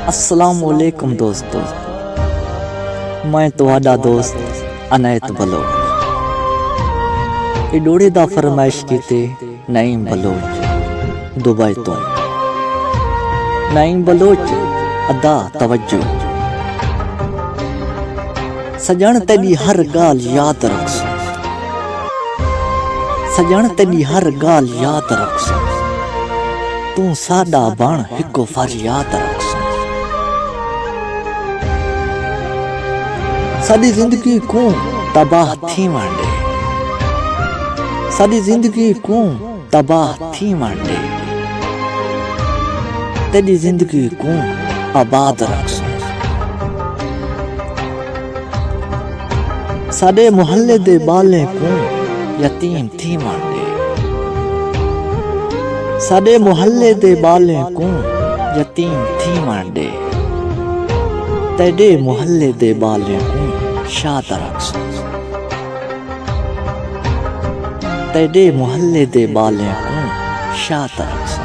अस्सलामुअलैकुम दोस्तों, मैं तुहाडा दोस्त अनैत बलोच। इडोड़े दा फरमाइश कीते नईम बलोच दुबई तो। नईम बलोच अदा तवज्जो सजण तेरी हर गाल याद रखसो, सजण तेरी हर गाल याद रखसो, तू साडा बण हिको फरियाद रखसो। साडी जिंदगी को तबाह थी वांडे, साडी जिंदगी को तबाह थी वांडे, तेरी जिंदगी को आबाद रखसो। साडे मोहल्ले दे बाले को यतीम थी वांडे, साडे मोहल्ले दे बाले को यतीम थी वांडे, तेरे मोहल्ले दे बाले को शाद रखसो, तेरे मोहल्ले दे बाले को शाद रखसो।